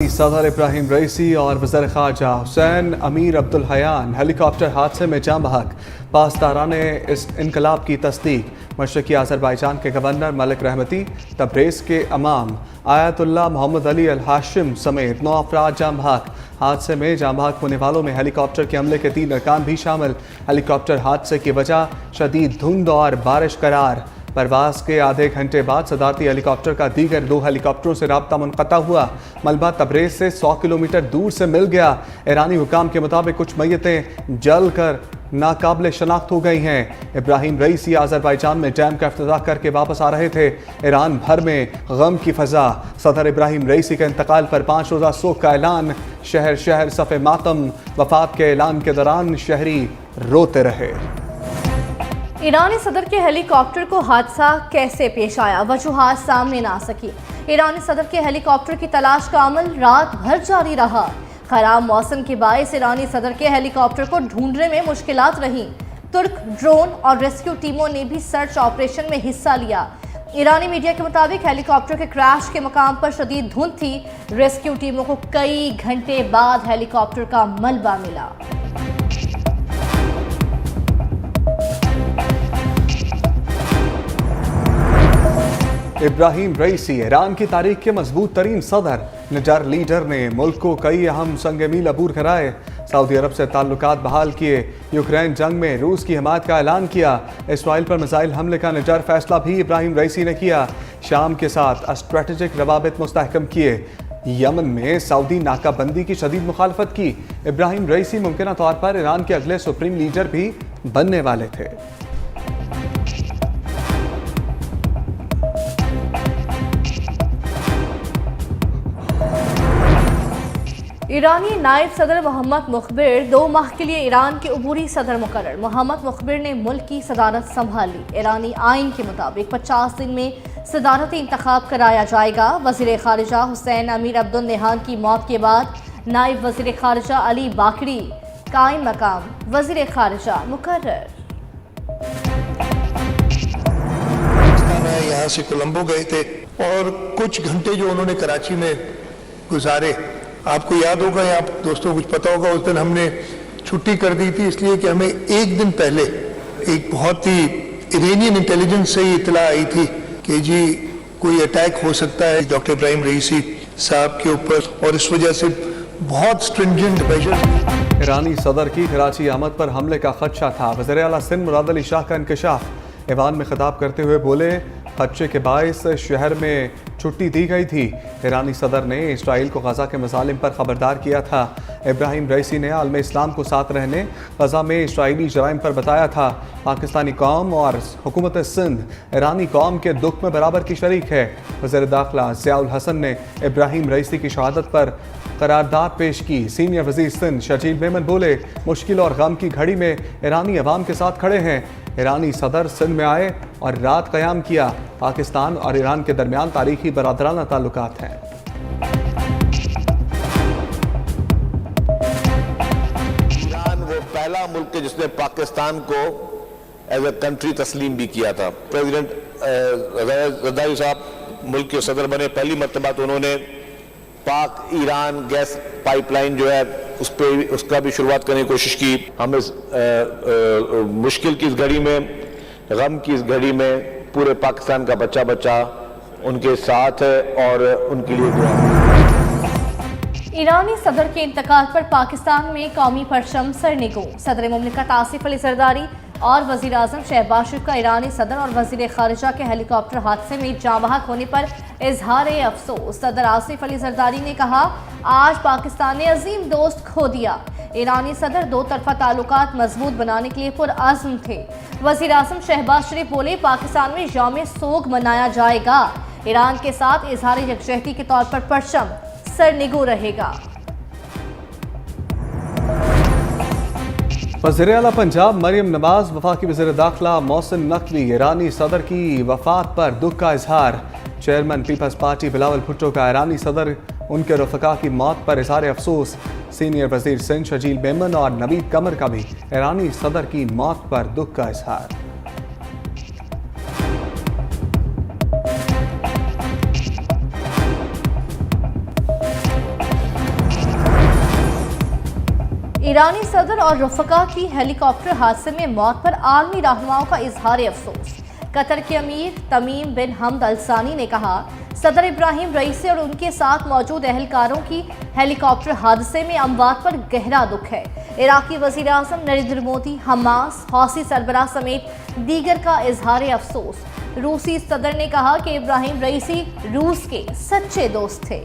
सदर इब्राहिम रईसी और वज़ीर ख़ारजा हुसैन अमीर अब्दुल हयान हेलीकॉप्टर हादसे में जाँ बहक। पासदारान इस इनकलाब की तस्दीक। मशरक़ी आज़रबाईजान के गवर्नर मलिक रहमती, तब्रेज़ के इमाम आयतुल्लाह मोहम्मद अली अल हाशिम समेत 9 अफराद जाँ बहक। हादसे में जाँ बहक होने वालों में हेलीकॉप्टर के हमले के 3 अरकान भी शामिल। हेलीकॉप्टर हादसे की वजह शदीद धुंध और बारिश करार। परवास के आधे घंटे बाद सदारती हेलीकॉप्टर का दीगर 2 हेलीकॉप्टरों से राब्ता मुनक़ता हुआ। मलबा तब्रेज़ से 100 किलोमीटर दूर से मिल गया। ईरानी हुकाम के मुताबिक कुछ मैयतें जल कर नाकाबिल शनाख्त हो गई हैं। इब्राहिम रईसी आज़रबाईजान में डैम का इफ्तिताह करके वापस आ रहे थे। ईरान भर में गम की फ़ज़ा। सदर इब्राहिम रईसी के इंतकाल पर 5 रोज़ा सोग का ऐलान। शहर शहर सफ़े मातम। वफ़ात के ऐलान के दौरान शहरी रोते रहे। ईरानी सदर के हेलीकॉप्टर को हादसा कैसे पेश आया, वजूहात सामने ना आ सकी। ईरानी सदर के हेलीकॉप्टर की तलाश का अमल रात भर जारी रहा। खराब मौसम के बायस ईरानी सदर के हेलीकॉप्टर को ढूंढने में मुश्किलात रहीं। तुर्क ड्रोन और रेस्क्यू टीमों ने भी सर्च ऑपरेशन में हिस्सा लिया। ईरानी मीडिया के मुताबिक हेलीकॉप्टर के क्रैश के मकाम पर शदीद धुंध थी। रेस्क्यू टीमों को कई घंटे बाद हेलीकॉप्टर का मलबा मिला। इब्राहिम रईसी ईरान की तारीख के मजबूत तरीन सदर। निजार लीडर ने मुल्क को कई अहम संग मील अबूर कराए। सऊदी अरब से ताल्लुकात बहाल किए। यूक्रेन जंग में रूस की हिमायत का ऐलान किया। इसराइल पर मिसाइल हमले का निजार फैसला भी इब्राहिम रईसी ने किया। शाम के साथ स्ट्रेटेजिक रवाबित मुस्तहकम किए। यमन में सऊदी नाकाबंदी की शदीद मुखालफत की। इब्राहिम रईसी मुमकिन तौर पर ईरान के अगले सुप्रीम लीडर भी बनने वाले थे। ईरानी नायब सदर मोहम्मद मुखबिर 2 माह के लिए ईरान के अबूरी सदर मुकर्रर। मोहम्मद मुखबिर ने मुल्क की सदारत संभाली। ईरानी आइन के मुताबिक 50 दिन में सदारती इंतखाब कराया जाएगा। वज़ीर ख़ारिजा हुसैन अमीर अब्दुल नहान की मौत के बाद नायब वज़ीर ख़ारिजा अली बाकरी कायम मकाम वज़ीर ख़ारिजा मुकर्रर। यहाँ से कोलंबो गए थे और कुछ घंटे जो उन्होंने कराची में गुजारे, आपको याद होगा या आप दोस्तों कुछ पता होगा, उस दिन हमने छुट्टी कर दी थी इसलिए कि हमें एक दिन पहले एक बहुत ही इरानियन इंटेलिजेंस से इतला आई थी कि जी कोई अटैक हो सकता है डॉक्टर इब्राहिम रईसी साहब के ऊपर, और इस वजह से बहुत स्ट्रिंजेंट मेजर्स। ईरानी सदर की कराची आमद पर हमले का खदशा था। वज़ीर आला सिंध मुराद अली शाह का इंकशाफ। ईवान में खिताब करते हुए बोले, खदशे के बायस शहर में छुट्टी दी गई थी। ईरानी सदर ने इसराइल को गजा के मसालिम पर खबरदार किया था। इब्राहिम रईसी ने आलम इस्लाम को साथ रहने, गजा में इसराइली जराइम पर बताया था। पाकिस्तानी कौम और हुकूमत सिंध ईरानी कौम के दुख में बराबर की शरीक है। वज़ीर दाखिला ज़ियाउल हसन ने इब्राहिम रईसी की शहादत पर करारदाद पेश की। सीनियर वज़ीर सिंध शजील मेमन बोले, मुश्किल और गम की घड़ी में ईरानी अवाम के साथ खड़े हैं। ईरानी सदर सिंध में आए और रात क़याम किया। पाकिस्तान और ईरान के दरमियान तारीखी बरादराना ताल्लुकात हैं। ईरान वो पहला मुल्क है जिसने पाकिस्तान को एज ए कंट्री तस्लीम भी किया था। प्रेसिडेंट रज़ाई साहब मुल्क के सदर बने, पहली मरतबा तो उन्होंने पाक ईरान गैस पाइपलाइन जो है उसका भी शुरुआत करने की कोशिश की। हम इस मुश्किल की इस घड़ी में, गम की इस घड़ी में पूरे पाकिस्तान का बच्चा बच्चा उनके साथ है और उनके लिए दुआ। ईरानी सदर के इंतकाल पर पाकिस्तान में कौमी परचम सरनिगो। सदर मुमलिकत आसिफ अली जरदारी और वज़ीर आज़म शहबाज शरीफ का ईरानी सदर और वज़ीर ख़ारिजा के हेलीकॉप्टर हादसे में जाँ बहक होने पर इजहार अफसोस। सदर आसिफ अली जरदारी ने कहा, आज पाकिस्तान ने अजीम दोस्त खो दिया। ईरानी सदर 2 तरफा ताल्लुकात मजबूत बनाने के लिए पुरअज़्म थे। वज़ीर आज़म शहबाज शरीफ बोले, पाकिस्तान में यौम सोग मनाया जाएगा। ईरान के साथ इजहार यकजहती के तौर पर परचम सरनिगो रहेगा। वज़ीर आला पंजाब मरियम नवाज, वफाकी वज़ीर दाखिला मोहसिन नकवी ईरानी सदर की वफात पर दुख का इजहार। चेयरमैन पीपल्स पार्टी बिलावल भुट्टो का ईरानी सदर उनके रफ़का की मौत पर इज़हार अफसोस। सीनियर वज़ीर सिंध शजील मेमन और नवीद कमर का भी ईरानी सदर की मौत पर दुख का इजहार। ईरानी सदर और रफ़का की हेलीकॉप्टर हादसे में मौत पर आलमी रहनुमाओं का इजहार अफसोस। कतर के अमीर तमीम बिन हमद अल सानी ने कहा, सदर इब्राहिम रईसी और उनके साथ मौजूद अहलकारों की हेलीकॉप्टर हादसे में अमवात पर गहरा दुख है। इराकी वज़ीर आज़म नरेंद्र मोदी, हमास, हौसी सरबराह समेत दीगर का इजहार अफसोस। रूसी सदर ने कहा कि इब्राहिम रईसी रूस के सच्चे दोस्त थे।